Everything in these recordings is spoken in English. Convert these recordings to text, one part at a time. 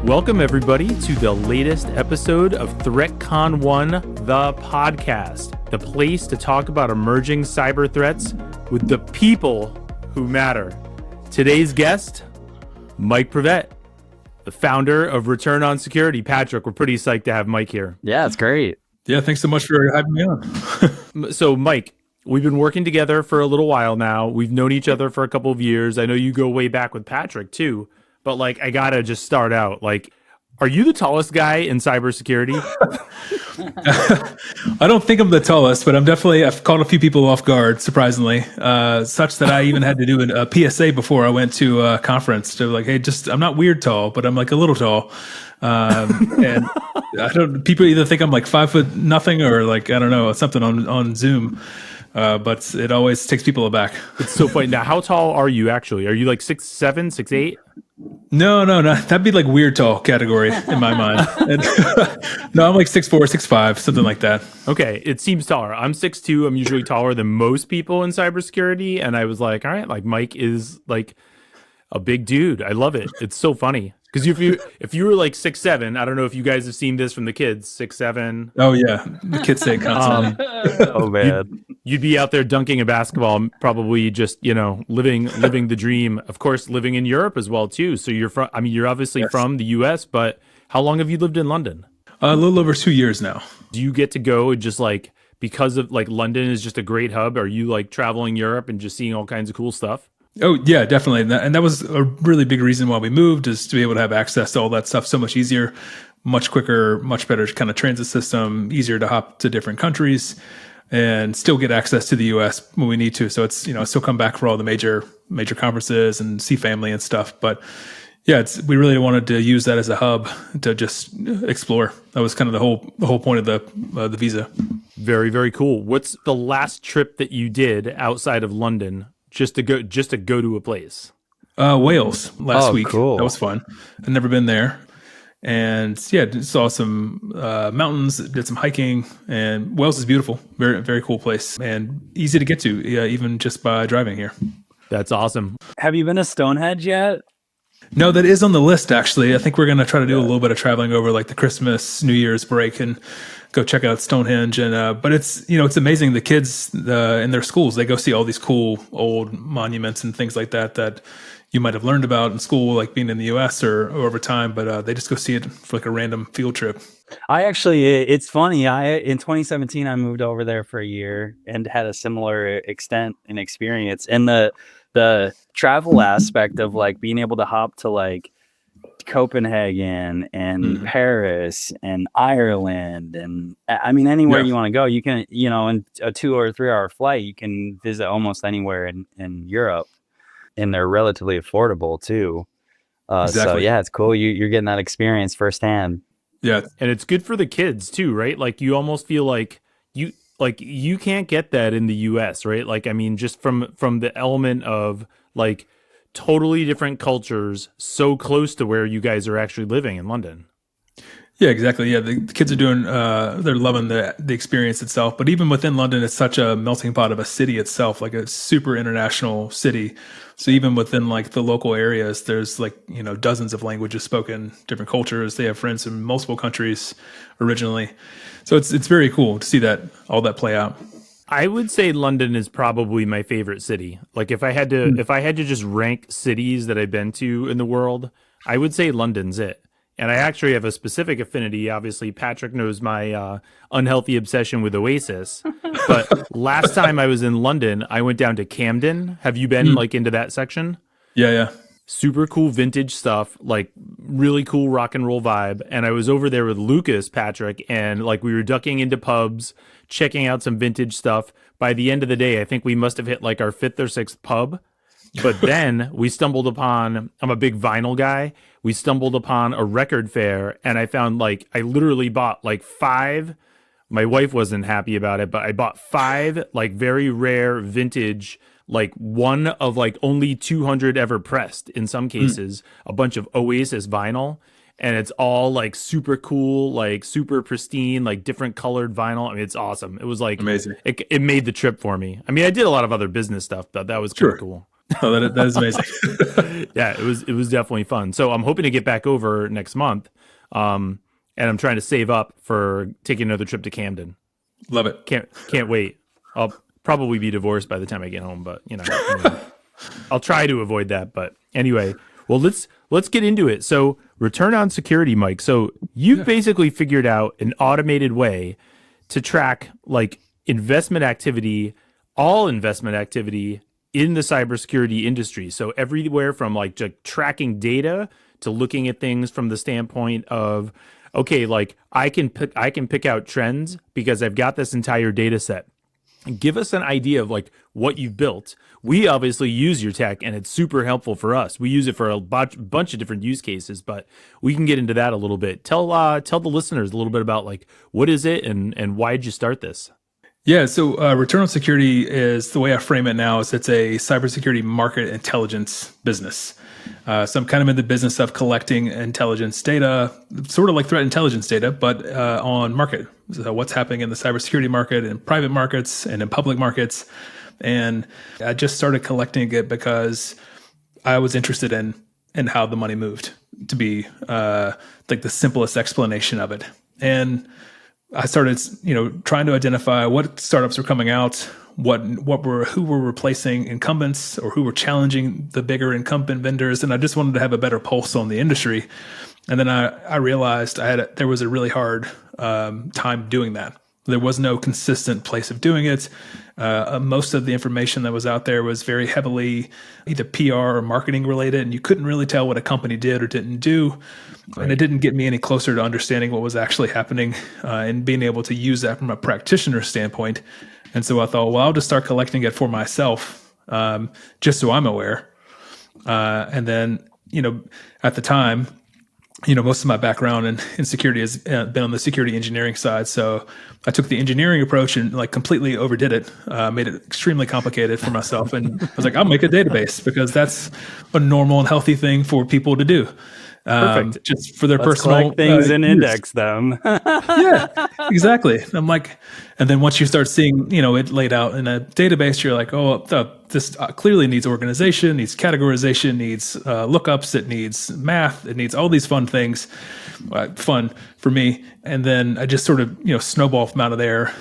Welcome, everybody, to the latest episode of ThreatCon 1, the podcast, the place to talk about emerging cyber threats with the people who matter. Today's guest, Mike Privette, the founder of Return on Security. Patrick, we're pretty psyched to have Mike here. Yeah, it's great. Yeah, thanks so much for having me on. So, Mike, we've been working together for a little while now. We've known each other for a couple of years. I know you go way back with Patrick, too. But, like, I gotta just start out. Like, are you the tallest guy in cybersecurity? I don't think I'm the tallest, but I've caught a few people off guard, surprisingly, such that I even had to do a PSA before I went to a conference to like, hey, I'm not weird tall, but I'm like a little tall. And people either think I'm like 5'0" or like, I don't know, something on Zoom. But it always takes people aback. It's so funny. Now, how tall are you actually? Are you like 6'7", 6'8"? No. That'd be like weird tall category in my mind. No, I'm like 6'4", 6'5", something like that. Okay, it seems taller. I'm 6'2". I'm usually taller than most people in cybersecurity. And I was like, all right, like Mike is like a big dude. I love it. It's so funny. Because if you were like 6'7", I don't know if you guys have seen this from the kids, 6'7". Oh yeah, the kids say it constantly. Oh man, you'd be out there dunking a basketball, probably just living the dream. Of course, living in Europe as well too. So you're obviously from the U.S., but how long have you lived in London? A little over 2 years now. Do you get to go and just like because of like London is just a great hub? Are you like traveling Europe and just seeing all kinds of cool stuff? Oh yeah, definitely. And that was a really big reason why we moved, is to be able to have access to all that stuff so much easier, much quicker, much better kind of transit system, easier to hop to different countries and still get access to the US when we need to. So it's, still come back for all the major conferences and see family and stuff. But yeah, we really wanted to use that as a hub to just explore. That was kind of the whole point of the visa. Very, very cool. What's the last trip that you did outside of London? Just to go to a place. Wales last week. Cool. That was fun. I'd never been there, and yeah, saw some mountains, did some hiking, and Wales is beautiful. Very, very cool place and easy to get to, even just by driving here. That's awesome. have you been to Stonehenge yet? No, that is on the list actually. I think we're going to try to do a little bit of traveling over like the Christmas, New Year's break and go check out Stonehenge. And but it's it's amazing. The kids in their schools, they go see all these cool old monuments and things like that you might have learned about in school, like being in the U.S. or over time. But they just go see it for like a random field trip. It's funny. In 2017, I moved over there for a year and had a similar extent and experience. And the travel aspect of like being able to hop to like Copenhagen and Paris and Ireland and I mean anywhere you want to go, you can in a 2 or 3 hour flight you can visit almost anywhere in Europe, and they're relatively affordable too. Exactly. So yeah, it's cool. You're getting that experience firsthand. Yeah, and it's good for the kids too, right? Like you almost feel like you can't get that in the US, right? Like I mean just from the element of like totally different cultures so close to where you guys are actually living in London. Yeah, exactly. Yeah, the kids are doing, they're loving the experience itself. But even within London, it's such a melting pot of a city itself, like a super international city. So even within like the local areas, there's like, dozens of languages spoken, different cultures. They have friends in multiple countries originally. So it's very cool to see all that play out. I would say London is probably my favorite city. Like if I had to just rank cities that I've been to in the world, I would say London's it. And I actually have a specific affinity. Obviously, Patrick knows my unhealthy obsession with Oasis. But last time I was in London, I went down to Camden. Have you been like into that section? Yeah. Super cool vintage stuff, like really cool rock and roll vibe. And I was over there with Lucas, Patrick, and like we were ducking into pubs, checking out some vintage stuff. By the end of the day, I think we must have hit like our 5th or 6th pub. But then we stumbled upon, I'm a big vinyl guy. We stumbled upon a record fair and I found like, I literally bought like 5. My wife wasn't happy about it, but I bought 5 like very rare vintage, like one of like only 200 ever pressed in some cases, a bunch of Oasis vinyl. And it's all like super cool, like super pristine, like different colored vinyl. I mean, it's awesome. It was like amazing. It made the trip for me. I mean, I did a lot of other business stuff, but that was kind of cool. Oh, that is amazing. Yeah, it was definitely fun. So I'm hoping to get back over next month, and I'm trying to save up for taking another trip to Camden. Love it. Can't wait. I'll probably be divorced by the time I get home, but anyway, I'll try to avoid that. But anyway, well, let's get into it. So return on security, Mike. So you've basically figured out an automated way to track like investment activity, all investment activity in the cybersecurity industry. So everywhere from like just tracking data to looking at things from the standpoint of, okay, like I can pick out trends because I've got this entire data set. Give us an idea of like what you've built. We obviously use your tech and it's super helpful for us. We use it for a bunch of different use cases, but we can get into that a little bit. Tell the listeners a little bit about like what is it and why did you start this? Yeah, so return on security is the way I frame it now is it's a cybersecurity market intelligence business. So I'm kind of in the business of collecting intelligence data, sort of like threat intelligence data, but on market. So what's happening in the cybersecurity market, in private markets, and in public markets. And I just started collecting it because I was interested in how the money moved, to be like the simplest explanation of it. And I started, trying to identify what startups were coming out, who were replacing incumbents or who were challenging the bigger incumbent vendors, and I just wanted to have a better pulse on the industry. And then I realized there was a really hard time doing that. There was no consistent place of doing it. Most of the information that was out there was very heavily either PR or marketing related, and you couldn't really tell what a company did or didn't do. Right. And it didn't get me any closer to understanding what was actually happening and being able to use that from a practitioner standpoint. And so I thought, well, I'll just start collecting it for myself, just so I'm aware. And then, at the time, most of my background in security has been on the security engineering side. So I took the engineering approach and like completely overdid it, made it extremely complicated for myself. And I was like, I'll make a database because that's a normal and healthy thing for people to do. Perfect. Just for their Let's personal things and use. index them. Yeah, exactly. I'm like, and then once you start seeing, it laid out in a database, you're like, oh, this clearly needs organization, needs categorization, needs lookups, it needs math, it needs all these fun things, fun for me. And then I just sort of, snowball from out of there.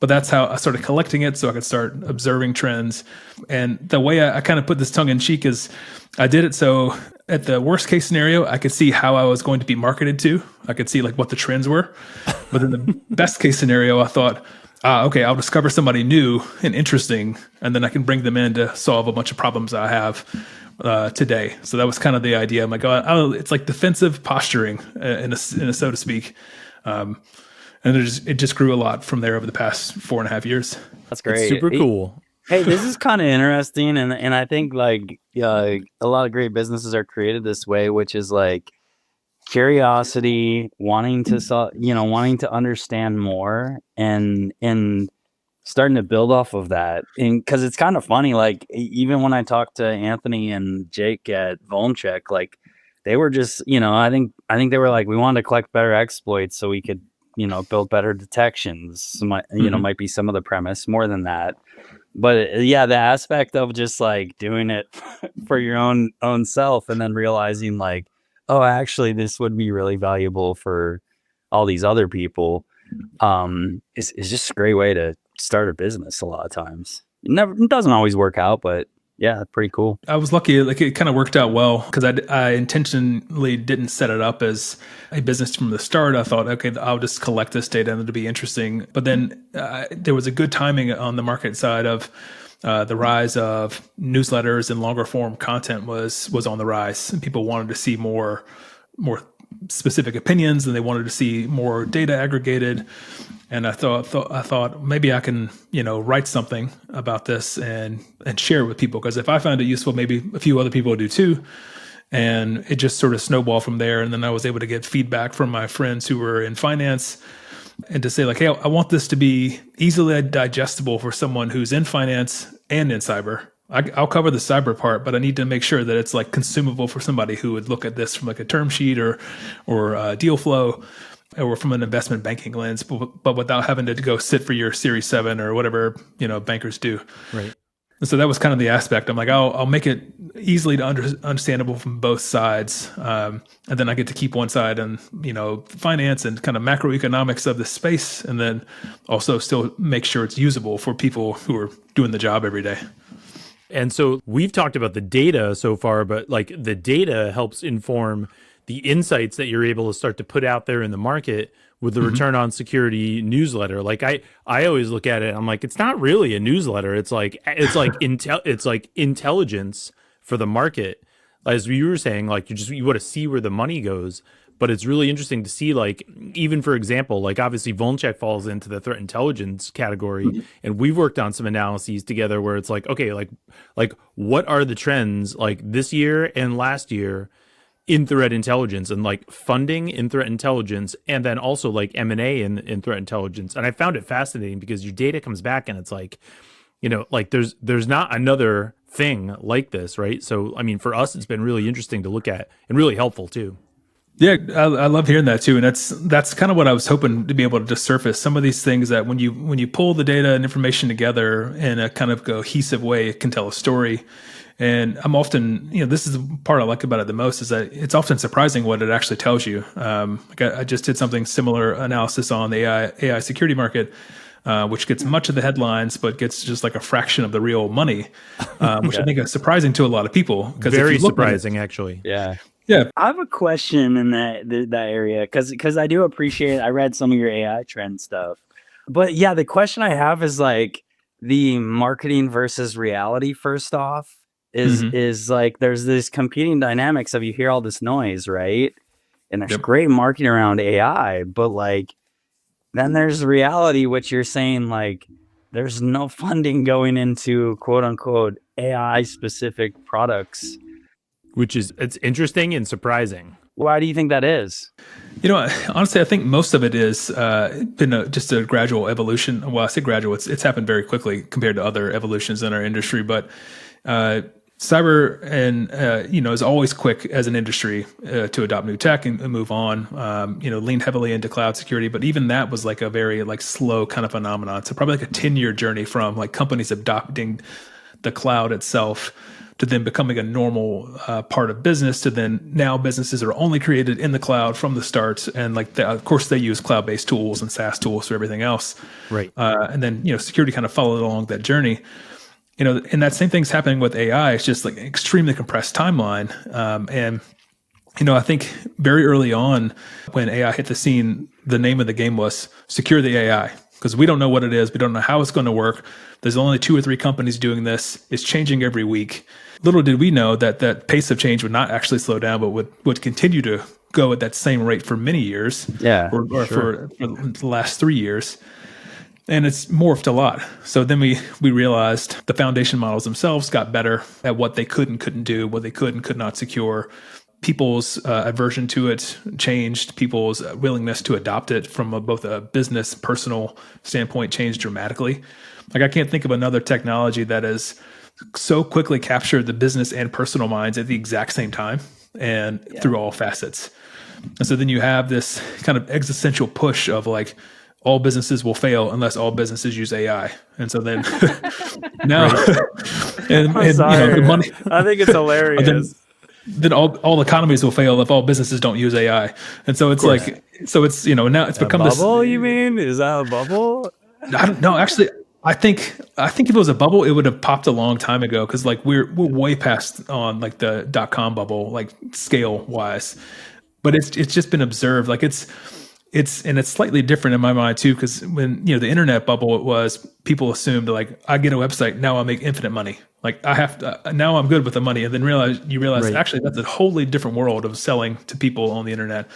But that's how I started collecting it so I could start observing trends. And the way I kind of put this tongue in cheek is I did it so at the worst case scenario, I could see how I was going to be marketed to. I could see like what the trends were. But in the best case scenario, I thought, okay, I'll discover somebody new and interesting, and then I can bring them in to solve a bunch of problems I have today. So that was kind of the idea. I'm like, it's like defensive posturing in a so to speak. And it just grew a lot from there over the past 4.5 years. That's great. It's super cool. Hey, this is kind of interesting, and I think like a lot of great businesses are created this way, which is like curiosity, wanting to understand more, and starting to build off of that. And because it's kind of funny, like even when I talked to Anthony and Jake at Volncheck, like they were just, I think they were like, we wanted to collect better exploits so we could, build better detections. Might be some of the premise more than that. But yeah, the aspect of just like doing it for your own self and then realizing like, oh, actually this would be really valuable for all these other people is just a great way to start a business a lot of times. It doesn't always work out, but yeah, pretty cool. I was lucky, like it kind of worked out well because I intentionally didn't set it up as a business from the start. I thought, okay, I'll just collect this data and it'll be interesting. But then there was a good timing on the market side of the rise of newsletters and longer form content was on the rise, and people wanted to see more specific opinions, and they wanted to see more data aggregated. And I thought maybe I can, write something about this and share it with people, because if I find it useful, maybe a few other people do too. And it just sort of snowballed from there. And then I was able to get feedback from my friends who were in finance and to say like, hey, I want this to be easily digestible for someone who's in finance and in cyber. I'll cover the cyber part, but I need to make sure that it's like consumable for somebody who would look at this from like a term sheet or deal flow, or from an investment banking lens, but without having to go sit for your Series 7 or whatever, bankers do. Right. And so that was kind of the aspect. I'm like, I'll make it easily to understandable from both sides, and then I get to keep one side and finance and kind of macroeconomics of the space, and then also still make sure it's usable for people who are doing the job every day. And so we've talked about the data so far, but like the data helps inform the insights that you're able to start to put out there in the market with the return on security newsletter. Like I always look at it, I'm like, it's not really a newsletter. It's like intelligence for the market. As you were saying, like you want to see where the money goes. But it's really interesting to see, like, even for example, like obviously Volncheck falls into the threat intelligence category, and we've worked on some analyses together where it's like, okay, like what are the trends like this year and last year in threat intelligence, and like funding in threat intelligence, and then also like M&A in threat intelligence. And I found it fascinating because your data comes back and it's like, like there's not another thing like this, right? So I mean, for us, it's been really interesting to look at and really helpful too. Yeah, I love hearing that too, and that's kind of what I was hoping to be able to just surface some of these things that when you pull the data and information together in a kind of cohesive way, it can tell a story. And I'm often, this is the part I like about it the most, is that it's often surprising what it actually tells you. Like I just did something similar analysis on the AI security market, which gets much of the headlines, but gets just like a fraction of the real money, which I think is surprising to a lot of people. Very surprising, actually. Yeah. Yeah. I have a question in that area because I do appreciate I read some of your AI trend stuff. But yeah, the question I have is like the marketing versus reality first off is like there's this competing dynamics of you hear all this noise, right? And there's great marketing around AI, but like then there's reality, which you're saying like there's no funding going into quote unquote AI specific products. Which is, it's interesting and surprising. Why do you think that is? Honestly, I think most of it is been just a gradual evolution. Well, I say gradual; it's happened very quickly compared to other evolutions in our industry. But cyber and is always quick as an industry to adopt new tech and move on. Leaned heavily into cloud security, but even that was like a very like slow kind of phenomenon. So probably like a 10-year journey from like companies adopting the cloud itself to then becoming a normal part of business, to then now businesses are only created in the cloud from the start. And like, of course, they use cloud-based tools and SaaS tools for everything else. Right. And then, security kind of followed along that journey. And that same thing's happening with AI. It's just like an extremely compressed timeline. I think very early on when AI hit the scene, the name of the game was secure the AI, because we don't know what it is. We don't know how it's going to work. There's only 2 or 3 companies doing this. It's changing every week. Little did we know that pace of change would not actually slow down, but would continue to go at that same rate for many years. Yeah, or for the last 3 years. And it's morphed a lot. So then we realized the foundation models themselves got better at what they could and couldn't do, what they could and could not secure. People's aversion to it changed. People's willingness to adopt it from both a business, personal standpoint changed dramatically. Like I can't think of another technology that has so quickly captured the business and personal minds at the exact same time and through all facets. And so then you have this kind of existential push of like, all businesses will fail unless all businesses use AI. And so then now, and the money, I think it's hilarious. Then all economies will fail if all businesses don't use AI. And so it's like, so it's, now it's become this bubble. You mean, is that a bubble? I don't know. Actually, I think if it was a bubble, it would have popped a long time ago. Cause like we're way past on like the .com bubble, like scale wise, but it's just been observed. Like it's slightly different in my mind too. Cause when, the internet bubble, it was people assumed like I get a website, now I'll make infinite money. Like I have to, now I'm good with the money. And then you realize actually that's a wholly different world of selling to people on the internet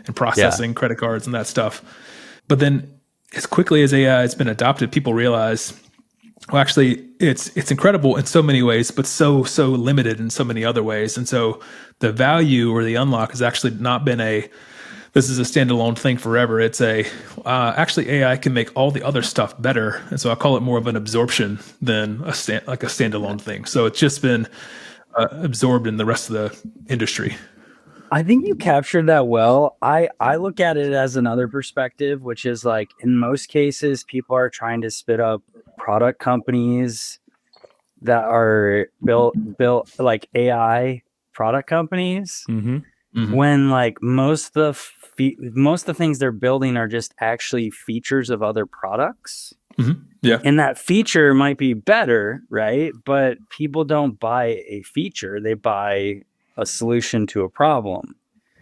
and processing credit cards and that stuff. But then as quickly as AI has been adopted, people realize, well, actually it's incredible in so many ways, but so limited in so many other ways. And so the value or the unlock has actually not been this is a standalone thing forever. It's actually AI can make all the other stuff better. And so I call it more of an absorption than a standalone thing. So it's just been absorbed in the rest of the industry. I think you captured that well. I look at it as another perspective, which is like in most cases, people are trying to spit up product companies that are built like AI product companies, when like most of the things they're building are just actually features of other products. Yeah. And that feature might be better, right? But people don't buy a feature, they buy a solution to a problem.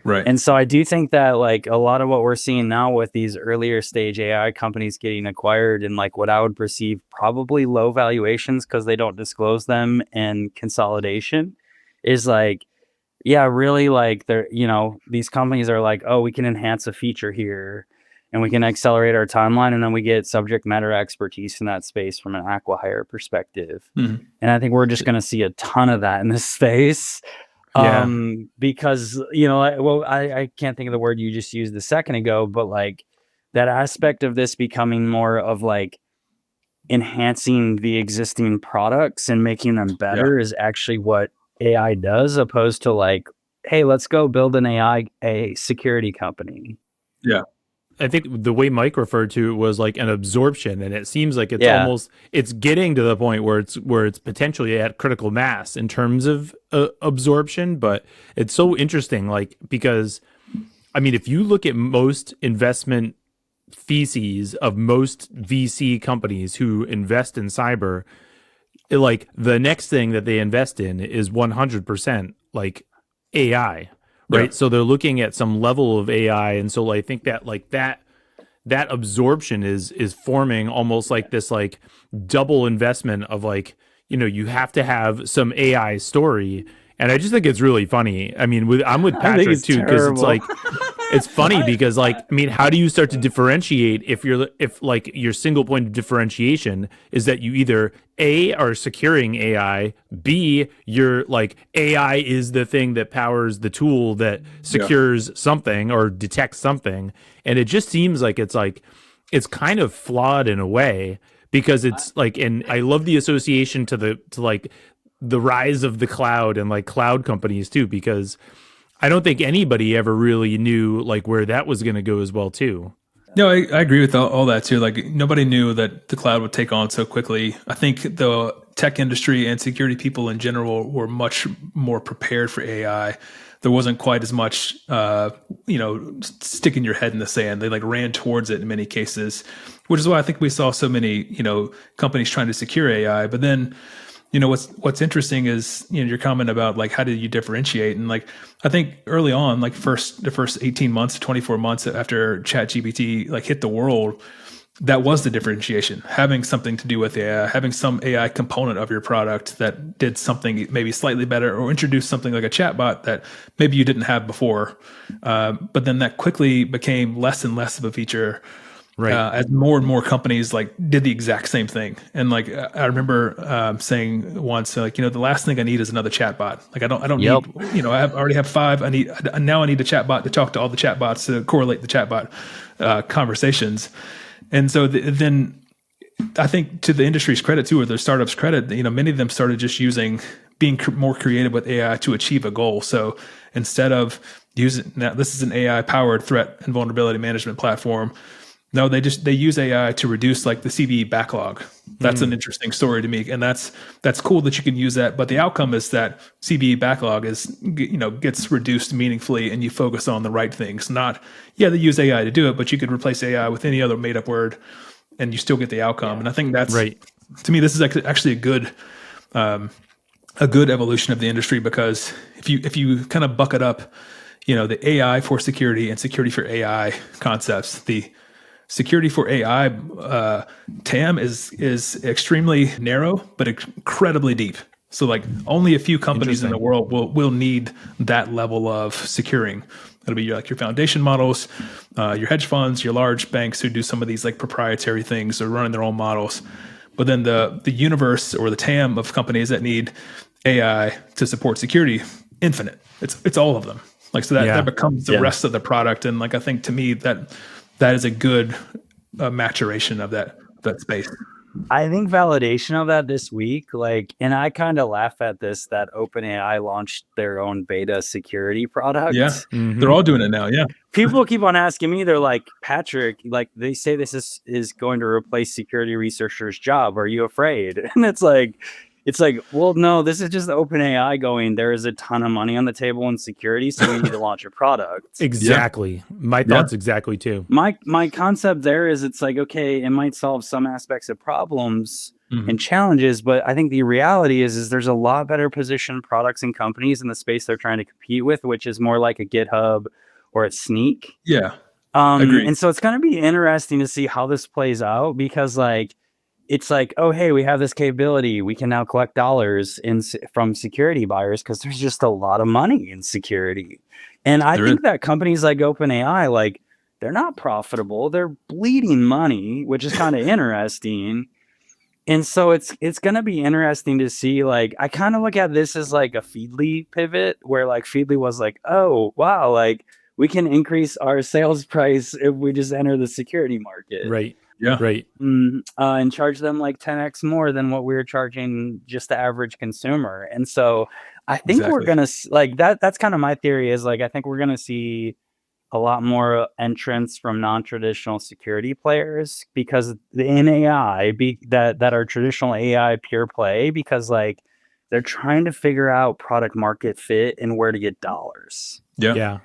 Right. And so I do think that like a lot of what we're seeing now with these earlier stage AI companies getting acquired and like what I would perceive probably low valuations because they don't disclose them, and consolidation is like, yeah, really, like they're, these companies are like, oh, we can enhance a feature here and we can accelerate our timeline, and then we get subject matter expertise in that space from an acqui-hire perspective. And I think we're just going to see a ton of that in this space. Because, I can't think of the word you just used a second ago, but like that aspect of this becoming more of like enhancing the existing products and making them better is actually what AI does, opposed to like, hey, let's go build a security company. Yeah. I think the way Mike referred to it was like an absorption, and it seems like it's getting to the point where it's potentially at critical mass in terms of absorption. But it's so interesting, like, because I mean, if you look at most investment theses of most VC companies who invest in cyber, like the next thing that they invest in is 100% like AI, right? Yeah. So they're looking at some level of AI, and so I think that like that absorption is forming almost like this like double investment of like, you have to have some AI story. And I just think it's really funny. I mean, I'm with Patrick too, because it's like it's funny because like, I mean, how do you start to differentiate if like your single point of differentiation is that you either A, are securing AI, B, you're like AI is the thing that powers the tool that secures something or detects something. And it just seems like it's kind of flawed in a way, because it's like, and I love the association to like the rise of the cloud and like cloud companies too, because I don't think anybody ever really knew like where that was going to go as well too. No, I agree with all that too. Like nobody knew that the cloud would take on so quickly. I think the tech industry and security people in general were much more prepared for AI. There wasn't quite as much, sticking your head in the sand. They like ran towards it in many cases, which is why I think we saw so many, companies trying to secure AI. But then, what's interesting is, your comment about like, how did you differentiate? And like, I think early on, like the first 18 months, 24 months after ChatGPT like hit the world, that was the differentiation, having something to do with AI, having some AI component of your product that did something maybe slightly better, or introduced something like a chatbot that maybe you didn't have before. But then that quickly became less and less of a feature. Right. As more and more companies like did the exact same thing. And like, I remember saying once, like, the last thing I need is another chatbot. Like, I don't need, I already have 5. I need a chatbot to talk to all the chatbots to correlate the chatbot conversations. And so then I think, to the industry's credit too, or the startups' credit, many of them started just being more creative with AI to achieve a goal. So instead of now this is an AI powered threat and vulnerability management platform. No, they use AI to reduce like the CVE backlog. That's an interesting story to me, and that's cool that you can use that. But the outcome is that CVE backlog gets reduced meaningfully, and you focus on the right things. Not they use AI to do it, but you could replace AI with any other made up word, and you still get the outcome. And I think that's right. To me, this is actually a good evolution of the industry, because if you kind of bucket up, the AI for security and security for AI concepts, the security for AI TAM is extremely narrow, but incredibly deep. So like only a few companies in the world will need that level of securing. It'll be your foundation models, your hedge funds, your large banks who do some of these like proprietary things or running their own models. But then the universe or the TAM of companies that need AI to support security, infinite. It's all of them. Like, so that becomes the rest of the product. And like, I think to me that is a good maturation of that space. I think validation of that this week, like, and I kind of laugh at this, that OpenAI launched their own beta security product. Yeah, they're all doing it now. Yeah. People keep on asking me, they're like, Patrick, like they say this is going to replace security researchers' job. Are you afraid? And it's like, It's like, well, no, this is just OpenAI going, there is a ton of money on the table in security, so we need to launch a product. Exactly. My thoughts exactly too. My concept there is, it's like, okay, it might solve some aspects of problems and challenges, but I think the reality is there's a lot better positioned products and companies in the space they're trying to compete with, which is more like a GitHub or a Sneak. Yeah. Agreed. And so it's going to be interesting to see how this plays out, because like, it's like, oh, hey, we have this capability. We can now collect dollars from security buyers because there's just a lot of money in security. And I think that companies like OpenAI, like, they're not profitable. They're bleeding money, which is kind of interesting. And so it's going to be interesting to see, like, I kind of look at this as like a Feedly pivot, where like Feedly was like, oh, wow, like we can increase our sales price if we just enter the security market. Right. Yeah. Right. And charge them like 10x more than what we were charging just the average consumer. And so I think we're going to like that. That's kind of my theory, is like, I think we're going to see a lot more entrants from non-traditional security players, because in AI that are traditional AI pure play, because like they're trying to figure out product market fit and where to get dollars. Yeah.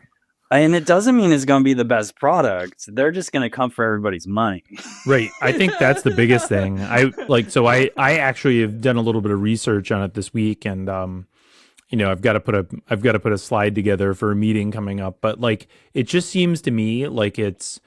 And it doesn't mean it's going to be the best product. They're just going to come for everybody's money. Right. I think that's the biggest thing. I actually have done a little bit of research on it this week, and I've got to put a slide together for a meeting coming up. But like, it just seems to me like it's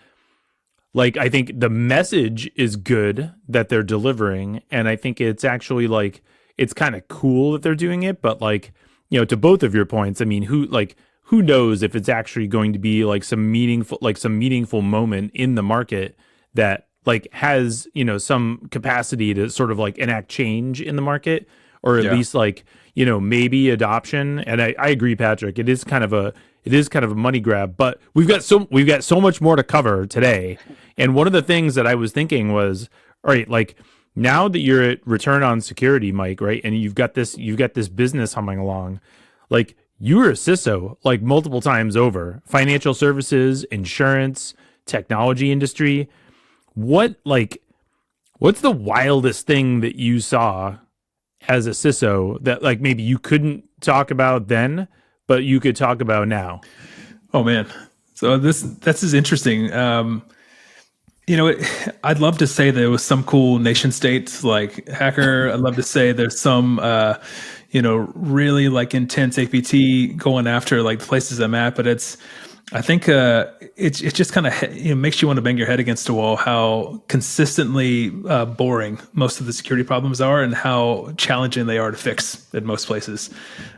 like, I think the message is good that they're delivering, and I think it's actually like, it's kind of cool that they're doing it. But like, to both of your points, I mean, who knows if it's actually going to be like some meaningful moment in the market that like has, some capacity to sort of like enact change in the market, or at least like, maybe adoption. And I agree, Patrick, it is kind of a money grab, but we've got so much more to cover today. And one of the things that I was thinking was, all right, like, now that you're at Return on Security, Mike, right? And you've got this business humming along, like, you were a CISO like multiple times over, financial services, insurance, technology industry. What's the wildest thing that you saw as a CISO that like maybe you couldn't talk about then, but you could talk about now? Oh man. So this is interesting. I'd love to say there was some cool nation states like hacker. I'd love to say there's some, really like intense APT going after like the places I'm at, but I think it's just kind of makes you want to bang your head against a wall how consistently boring most of the security problems are, and how challenging they are to fix in most places.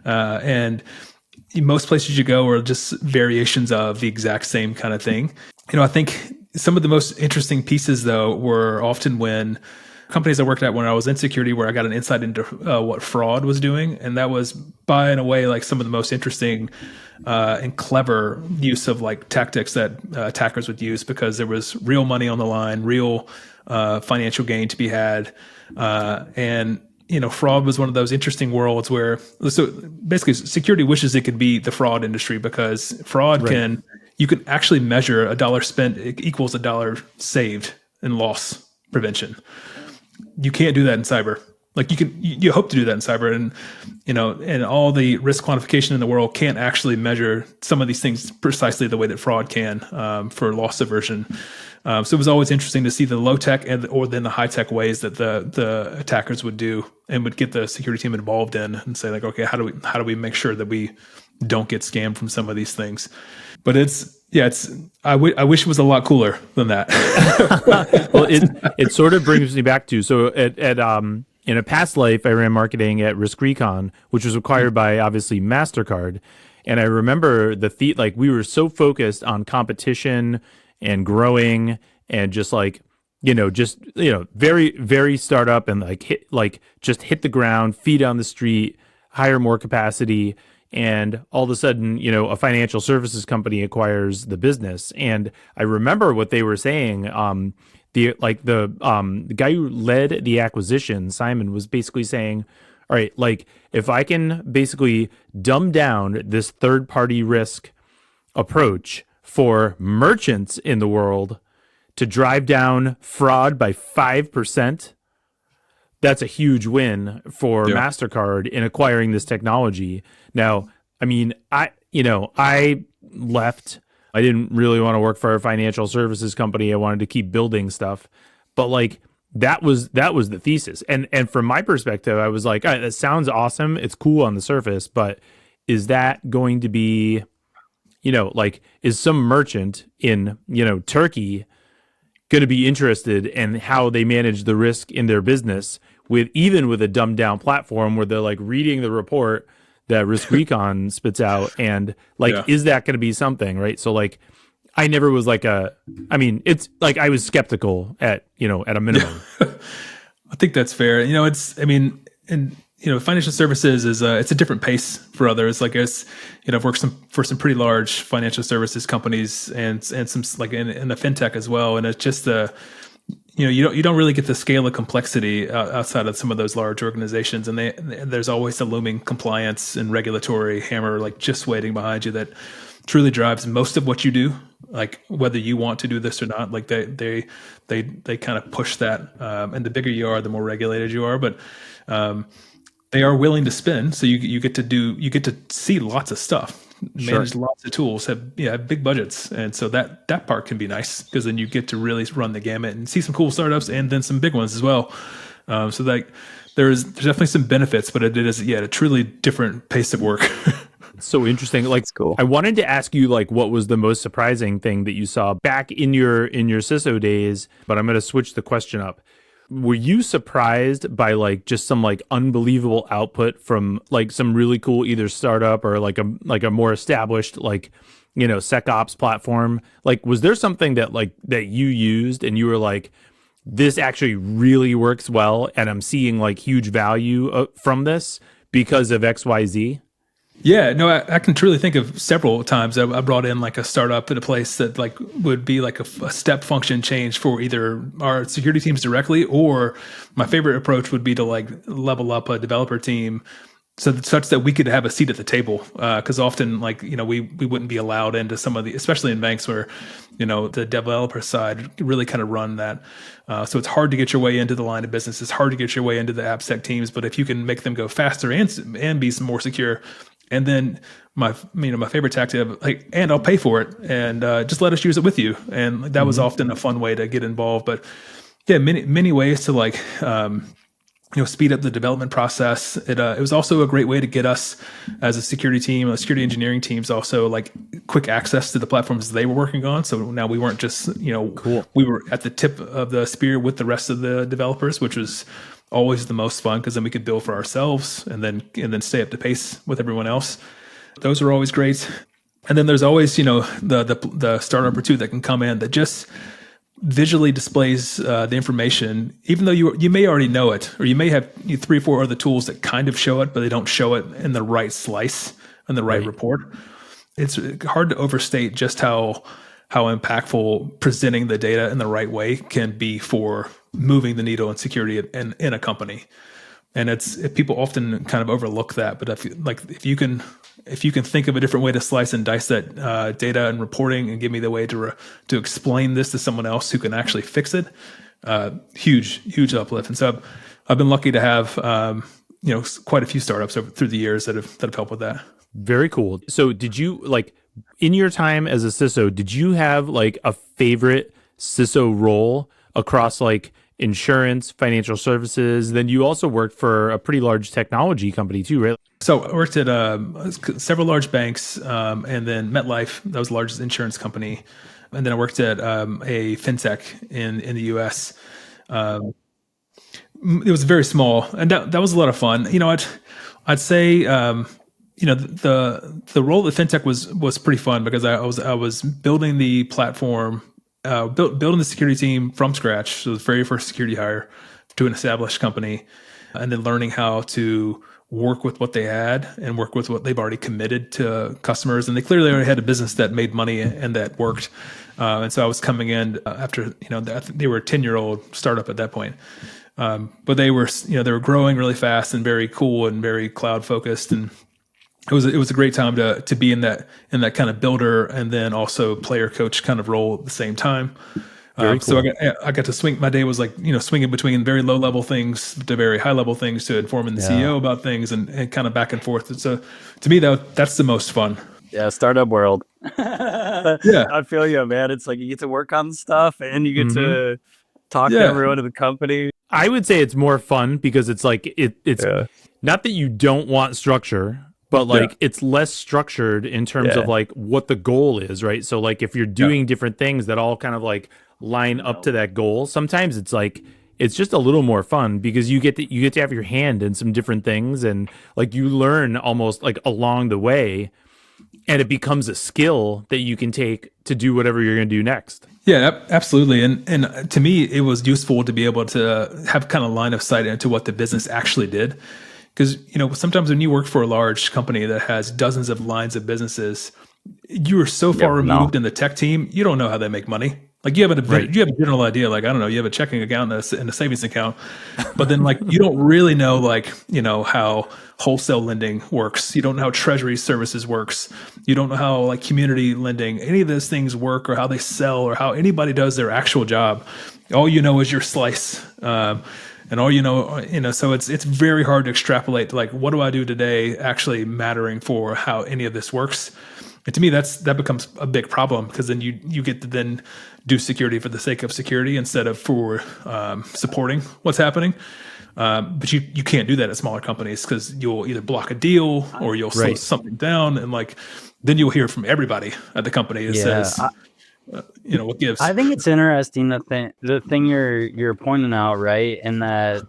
And most places you go are just variations of the exact same kind of thing. I think some of the most interesting pieces though were often when companies I worked at when I was in security, where I got an insight into what fraud was doing. And that was by and away like some of the most interesting and clever use of like tactics that attackers would use, because there was real money on the line, real financial gain to be had. And fraud was one of those interesting worlds where, so basically security wishes it could be the fraud industry, because fraud you can actually measure a dollar spent equals a dollar saved in loss prevention. You can't do that in cyber. Like you hope to do that in cyber, and all the risk quantification in the world can't actually measure some of these things precisely the way that fraud can for loss aversion. So it was always interesting to see the low tech or then the high tech ways that the attackers would do and would get the security team involved in, and say like, okay, how do we make sure that we don't get scammed from some of these things? But I wish it was a lot cooler than that. Well, it sort of brings me back to, so at in a past life, I ran marketing at Risk Recon, which was acquired by obviously MasterCard. And I remember like we were so focused on competition and growing and just like, very, very startup, and just hit the ground, feet on the street, hire more capacity. And all of a sudden, a financial services company acquires the business. And I remember what they were saying. The guy who led the acquisition, Simon, was basically saying, all right, like, if I can basically dumb down this third-party risk approach for merchants in the world to drive down fraud by 5%, that's a huge win for Yeah. MasterCard in acquiring this technology. Now, I mean, I left. I didn't really want to work for a financial services company. I wanted to keep building stuff, but like that was the thesis. And from my perspective, I was like, that sounds awesome. It's cool on the surface, but is that going to be, like, is some merchant in, Turkey going to be interested in how they manage the risk in their business with a dumbed down platform where they're like reading the report that Risk Recon spits out, and like, Yeah. is that going to be something, right? So like, I never was like it's like I was skeptical at a minimum. I think that's fair. Financial services is it's a different pace for others. Like I've worked for some pretty large financial services companies and some like in the fintech as well. And it's just you don't really get the scale of complexity outside of some of those large organizations. And there's always a looming compliance and regulatory hammer like just waiting behind you that truly drives most of what you do. Like whether you want to do this or not, like they kind of push that. And the bigger you are, the more regulated you are. But they are willing to spend, so you get to see lots of stuff, manage lots of tools, have big budgets, and so that part can be nice because then you get to really run the gamut and see some cool startups and then some big ones as well. So that there's definitely some benefits, but it is a truly different pace of work. So interesting. Like, cool. I wanted to ask you, like, what was the most surprising thing that you saw back in your CISO days, but I'm going to switch the question up. Were you surprised by like just some like unbelievable output from like some really cool either startup or like a more established like SecOps platform? Like, was there something that you used and you were like, this actually really works well and I'm seeing like huge value from this because of XYZ? Yeah, no, I can truly think of several times I brought in like a startup at a place that like would be like a step function change for either our security teams directly, or my favorite approach would be to like level up a developer team such that we could have a seat at the table. Because often like, we wouldn't be allowed into some of the, especially in banks where, the developer side really kind of run that. So it's hard to get your way into the line of business. It's hard to get your way into the AppSec teams, but if you can make them go faster and be some more secure. And then my favorite tactic of like, and I'll pay for it, and just let us use it with you. And that was often a fun way to get involved. But yeah, many ways to like, speed up the development process. It was also a great way to get us as a security team, security engineering teams, also like quick access to the platforms they were working on. So now we weren't just, Cool. We were at the tip of the spear with the rest of the developers, which was always the most fun because then we could build for ourselves and then stay up to pace with everyone else. Those are always great. And then there's always, the startup or two that can come in that just visually displays the information, even though you may already know it, or you may have 3 or 4 other tools that kind of show it, but they don't show it in the right slice and the right report. It's hard to overstate just how impactful presenting the data in the right way can be for moving the needle in security in a company. And if people often kind of overlook that, but if you can think of a different way to slice and dice that data and reporting and give me the way to explain this to someone else who can actually fix it, huge uplift. And so I've been lucky to have quite a few startups through the years that have helped with that. Very cool. So did you like in your time as a CISO, did you have like a favorite CISO role across like insurance, financial services? Then you also worked for a pretty large technology company too, right? So I worked at several large banks, and then MetLife, that was the largest insurance company. And then I worked at a fintech in the US. It was very small, and that was a lot of fun. I'd say the role of the fintech was pretty fun because I was building the platform, building the security team from scratch. So the very first security hire to an established company, and then learning how to work with what they had and work with what they've already committed to customers. And they clearly already had a business that made money and that worked. And so I was coming in after, they were a 10-year-old startup at that point. But they were growing really fast and very cool and very cloud focused. And it was a great time to be in that kind of builder and then also player coach kind of role at the same time. Very So cool. I got to swing. My day was like, swinging between very low level things to very high level things to informing the Yeah. CEO about things and kind of back and forth. And so to me, that's the most fun. Yeah, startup world. Yeah. I feel you, man. It's like you get to work on stuff and you get Hmm. to talk to Yeah. everyone in the company. I would say it's more fun because it's like it's Yeah. not that you don't want structure, but Yeah. like it's less structured in terms of Yeah. like what the goal is, right? So like if you're Yeah. doing different things that all kind of like line up to that goal, sometimes it's like it's just a little more fun because you get to have your hand in some different things and like you learn almost like along the way and it becomes a skill that you can take to do whatever you're going to do next. Yeah, absolutely. And to me, it was useful to be able to have kind of line of sight into what the business actually did. Because, sometimes when you work for a large company that has dozens of lines of businesses, you are so far removed in the tech team, you don't know how they make money. Like you have Right. you have a general idea, like, I don't know, you have a checking account and a savings account, but then like you don't really know like, how wholesale lending works. You don't know how treasury services works. You don't know how like community lending, any of those things work or how they sell or how anybody does their actual job. All you know is your slice. And all so it's very hard to extrapolate to like, what do I do today actually mattering for how any of this works. And to me, that becomes a big problem because then you get to then do security for the sake of security instead of for supporting what's happening. But you can't do that at smaller companies because you'll either block a deal or you'll slow Right. something down, and like then you'll hear from everybody at the company that says, what gives. I think it's interesting the thing you're pointing out, right? And that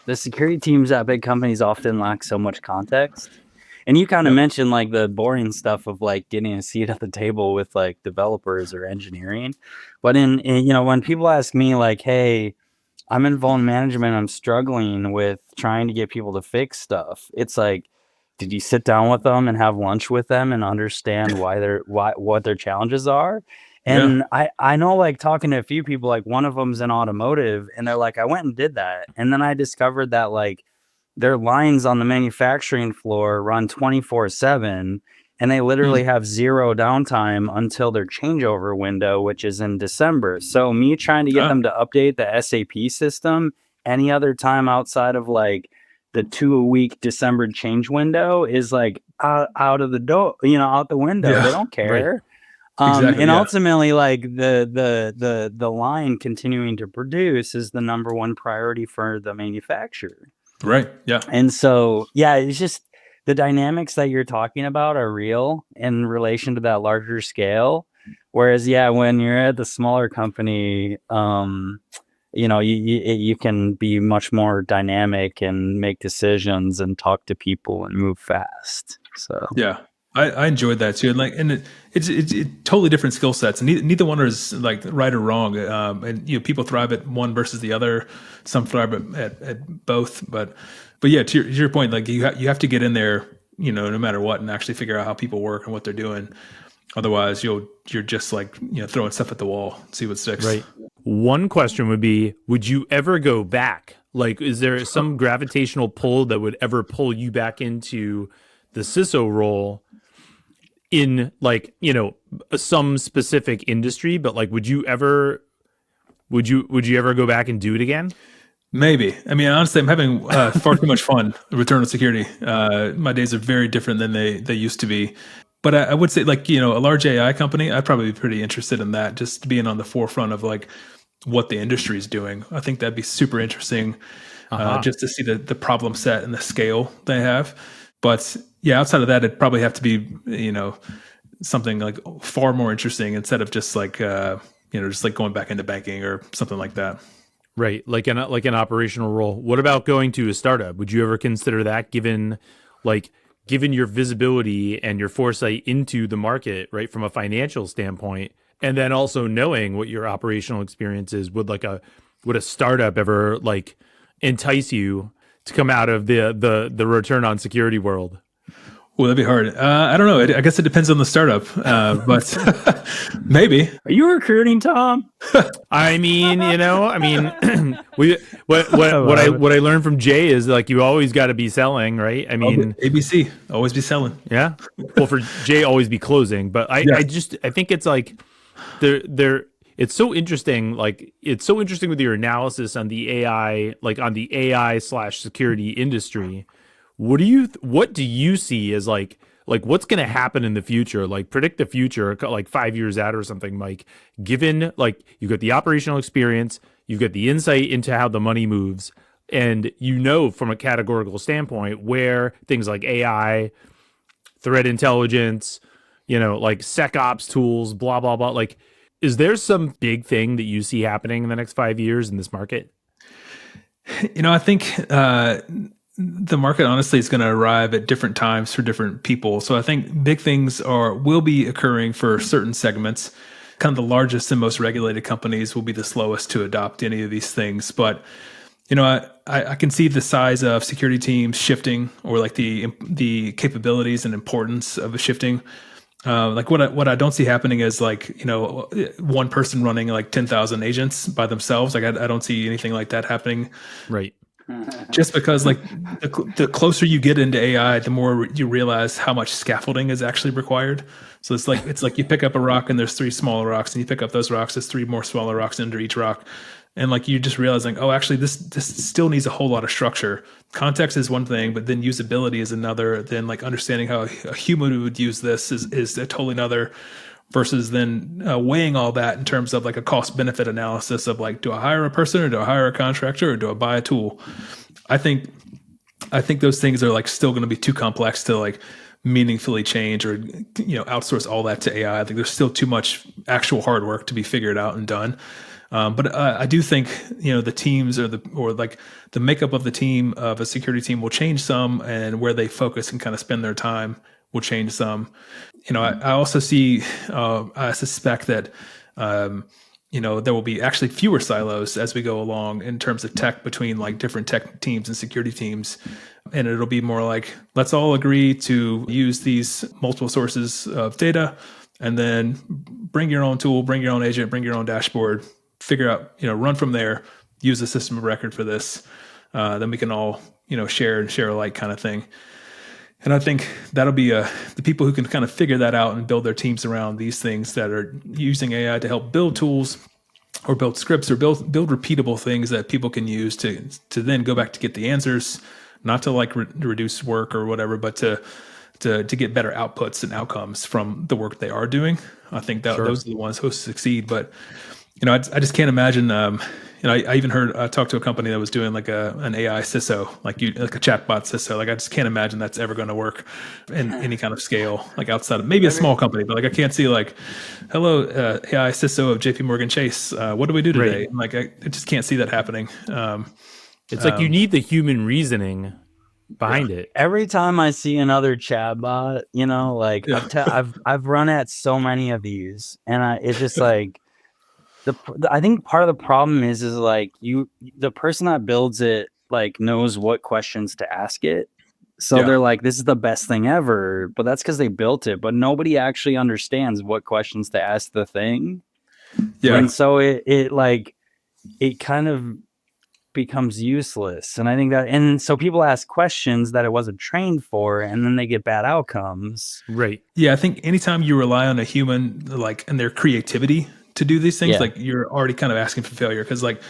the security teams at big companies often lack so much context. And you kind of Yep. mentioned like the boring stuff of like getting a seat at the table with like developers or engineering. But in when people ask me like, hey, I'm in vuln management, I'm struggling with trying to get people to fix stuff. It's like, did you sit down with them and have lunch with them and understand what their challenges are? Yeah. And I know like talking to a few people, like one of them's in automotive and they're like, I went and did that. And then I discovered that like their lines on the manufacturing floor run 24/7 and they literally have zero downtime until their changeover window, which is in December. So me trying to get them to update the SAP system any other time outside of like the 2-week December change window is like out of the door, out the window. Yeah. They don't care. Exactly. And Yeah. ultimately, like the line continuing to produce is the number one priority for the manufacturer. Right. Yeah. And so, yeah, it's just the dynamics that you're talking about are real in relation to that larger scale. Whereas, yeah, when you're at the smaller company, you can be much more dynamic and make decisions and talk to people and move fast. So Yeah, I enjoyed that too. And it's totally different skill sets, and neither one is like right or wrong. And people thrive at one versus the other. Some thrive at both. But yeah, to your point, like you have to get in there, no matter what, and actually figure out how people work and what they're doing. Otherwise, you're just like throwing stuff at the wall, see what sticks. Right. One question would be, would you ever go back? Like, is there some gravitational pull that would ever pull you back into the CISO role in like, some specific industry, but like would you ever go back and do it again? Maybe. I mean, honestly, I'm having far too much fun with Return on Security. My days are very different than they used to be. But I would say, like, a large AI company, I'd probably be pretty interested in that, just being on the forefront of like what the industry is doing. I think that'd be super interesting, just to see the problem set and the scale they have. But yeah, outside of that, it'd probably have to be, something like far more interesting instead of just like, just like going back into banking or something like that. Right, like an operational role. What about going to a startup? Would you ever consider that, given your visibility and your foresight into the market, right, from a financial standpoint, and then also knowing what your operational experience is? Would a startup ever like entice you to come out of the return on security world? Well, that'd be hard. I don't know. I guess it depends on the startup, but maybe. are you recruiting, Tom? I mean, what I learned from Jay is like you always got to be selling, right? I mean, ABC, always be selling. yeah. Well, for Jay, always be closing. But I think it's like there it's so interesting. Like, it's so interesting with your analysis on the AI, like on the AI/security industry. What do you see as like what's going to happen in the future? Like, predict the future, like 5 years out or something, Mike. Given like you've got the operational experience, you've got the insight into how the money moves, and from a categorical standpoint where things like AI, threat intelligence, like SecOps tools, blah blah blah. Like, is there some big thing that you see happening in the next 5 years in this market? I think the market honestly is going to arrive at different times for different people. So I think big things will be occurring for certain segments. Kind of the largest and most regulated companies will be the slowest to adopt any of these things. But I can see the size of security teams shifting, or like the capabilities and importance of it shifting. Like what I don't see happening is like, one person running like 10,000 agents by themselves. Like I don't see anything like that happening. Right. Just because like the closer you get into AI, the more you realize how much scaffolding is actually required. So it's like you pick up a rock and there's 3 smaller rocks, and you pick up those rocks, there's 3 more smaller rocks under each rock. And like you just realizing, oh, actually this still needs a whole lot of structure. Context is one thing, but then usability is another. Then like understanding how a human would use this is a totally another, versus then weighing all that in terms of like a cost benefit analysis of like, do I hire a person, or do I hire a contractor, or do I buy a tool? I think those things are like still going to be too complex to like meaningfully change or outsource all that to AI. I think there's still too much actual hard work to be figured out and done. But I do think the teams or the makeup of the team of a security team will change some, and where they focus and kind of spend their time will change some. I also see, I suspect that, there will be actually fewer silos as we go along in terms of tech between like different tech teams and security teams. And it'll be more like, let's all agree to use these multiple sources of data, and then bring your own tool, bring your own agent, bring your own dashboard, figure out, run from there, use the system of record for this. Then we can all, share alike kind of thing. And I think that'll be the people who can kind of figure that out and build their teams around these things that are using AI to help build tools or build scripts or build repeatable things that people can use to then go back to get the answers, not to like reduce work or whatever, but to get better outputs and outcomes from the work they are doing. I think that those are the ones who succeed. But I just can't imagine. I even talked to a company that was doing like an AI CISO, like a chatbot CISO. Like I just can't imagine that's ever going to work in any kind of scale, like outside of maybe a small company. But like I can't see like, hello, AI CISO of JP Morgan Chase. What do we do today? Right. Like I just can't see that happening. It's like you need the human reasoning behind it. Every time I see another chatbot, I've run at so many of these, and it's just like. I think part of the problem is like the person that builds it like knows what questions to ask it. So they're like, this is the best thing ever, but that's because they built it, but nobody actually understands what questions to ask the thing. Yeah. And so it kind of becomes useless. And I think and so people ask questions that it wasn't trained for, and then they get bad outcomes. Right. Yeah. I think anytime you rely on a human, like, and their creativity to do these things, like you're already kind of asking for failure. Cause like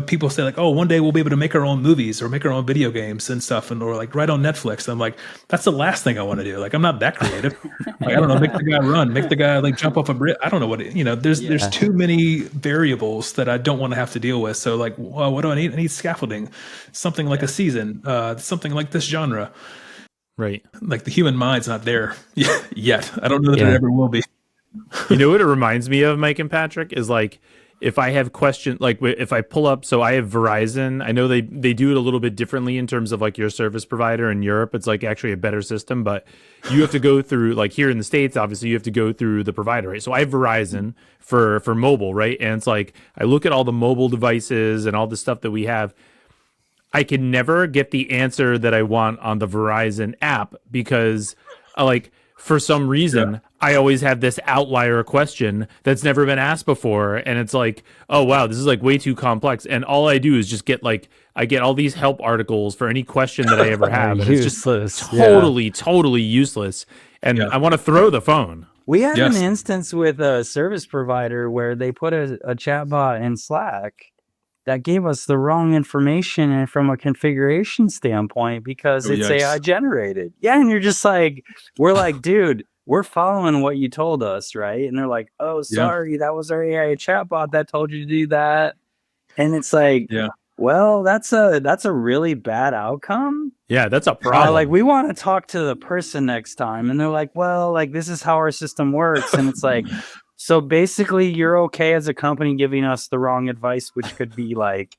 people say like, oh, one day we'll be able to make our own movies or make our own video games and stuff. Or like write on Netflix. I'm like, that's the last thing I want to do. Like, I'm not that creative. Like, I don't know, make the guy run, make the guy like jump off a bridge. I don't know there's too many variables that I don't want to have to deal with. So like, well, what do I need? I need scaffolding, something like a season, something like this genre. Right. Like the human mind's not there yet. I don't know that it ever will be. You know what it reminds me of, Mike and Patrick, is like if I have questions, like if I pull up, so I have Verizon. I know they do it a little bit differently in terms of like your service provider in Europe. It's like actually a better system, but you have to go through, like here in the States, obviously you have to go through the provider, right? So I have Verizon for mobile, right? And it's like I look at all the mobile devices and all the stuff that we have. I can never get the answer that I want on the Verizon app because for some reason, I always have this outlier question that's never been asked before. And it's like, oh, wow, this is like way too complex. And all I do is just get I get all these help articles for any question that I ever have. And it's just totally useless. And I want to throw the phone. We had Yes. an instance with a service provider where they put a chatbot in Slack that gave us the wrong information and from a configuration standpoint because Oh, it's yikes. AI generated. Yeah, and you're just like, we're like, dude, we're following what you told us, right? And they're like, oh, sorry, that was our AI chatbot that told you to do that. And it's like, Yeah. well, that's a really bad outcome. Yeah, that's a problem. Like, we want to talk to the person next time. And they're like, well, like, this is how our system works. And it's like, so basically you're okay as a company giving us the wrong advice, which could be like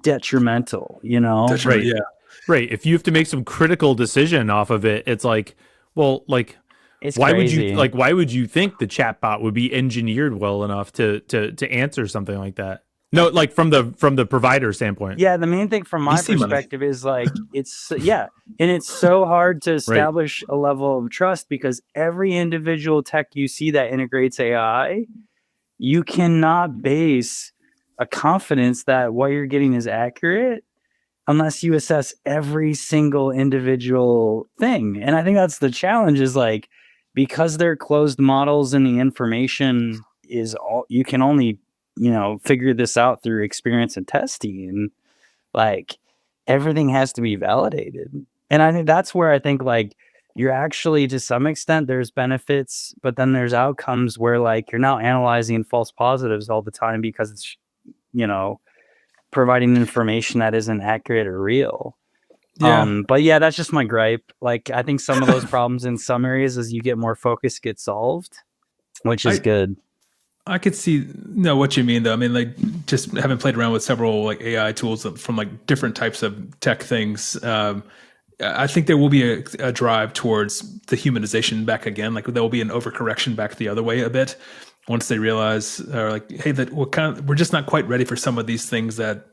detrimental, you know? Right. Yeah. Right. If you have to make some critical decision off of it, it's like, well, like, It's why crazy. why would you think the chatbot would be engineered well enough to answer something like that? No, like from the provider standpoint. Yeah, the main thing from my VC money. perspective is like it's and it's so hard to establish a level of trust because every individual tech you see that integrates AI, you cannot base a confidence that what you're getting is accurate unless you assess every single individual thing. And I think that's the challenge is like because they're closed models and the information is all you can only figure this out through experience and testing. And like everything has to be validated. And I think that's where I think like you're actually to some extent there's benefits, but then there's outcomes where like you're now analyzing false positives all the time because it's providing information that isn't accurate or real. Yeah. But yeah, that's just my gripe. Like I think some of those problems in some areas as you get more focus get solved, which is good. I could see what you mean though. I mean, like just having played around with several like AI tools from like different types of tech things. I think there will be a drive towards the humanization back again. Like there will be an overcorrection back the other way a bit once they realize, like, hey, that we're just not quite ready for some of these things that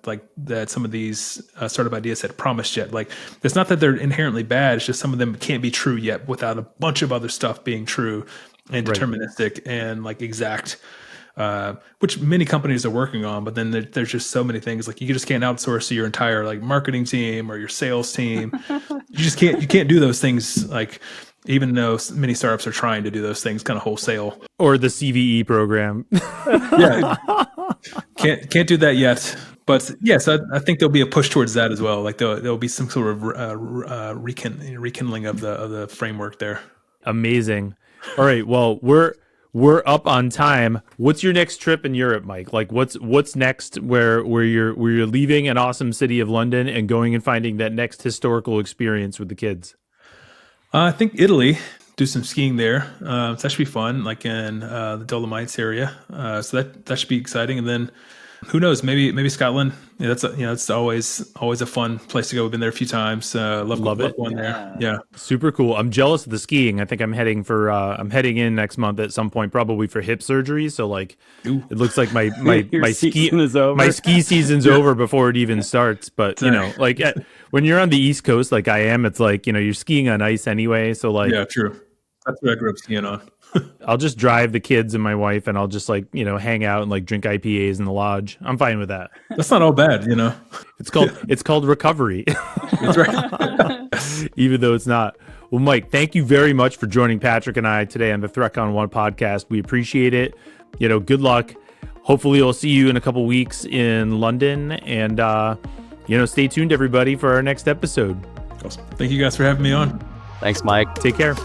some of these startup ideas had promised yet. Like, it's not that they're inherently bad; it's just some of them can't be true yet without a bunch of other stuff being true and deterministic and like exact. Which many companies are working on, but then there's just so many things like you just can't outsource your entire like marketing team or your sales team. You can't do those things like even though many startups are trying to do those things kind of wholesale. Or the CVE program. Yeah, can't do that yet. But yes, I think there'll be a push towards that as well. Like there'll be some sort of rekindling of the framework there. Amazing. All right. Well, we're up on time. What's your next trip in Europe, Mike? Like what's next where you're leaving an awesome city of London and going and finding that next historical experience with the kids? I think Italy, do some skiing there. So that should be fun, like in the Dolomites area. So that should be exciting. And then who knows, maybe Scotland. Yeah, it's always a fun place to go. We've been there a few times. Love it. Going there. Yeah. Super cool. I'm jealous of the skiing. I think I'm heading in next month at some point, probably for hip surgery. So like, it looks like my ski is over. My ski season's over before it even starts. But like when you're on the East Coast, like I am, it's like you're skiing on ice anyway. So like, yeah, true. That's what I grew up skiing on. I'll just drive the kids and my wife, and I'll just like hang out and like drink IPAs in the lodge. I'm fine with that. That's not all bad, It's called recovery. That's right. Even though it's not. Well, Mike, thank you very much for joining Patrick and I today on the ThreatCon 1 podcast. We appreciate it. Good luck. Hopefully, I'll see you in a couple weeks in London, and stay tuned, everybody, for our next episode. Awesome. Thank you guys for having me on. Thanks, Mike. Take care.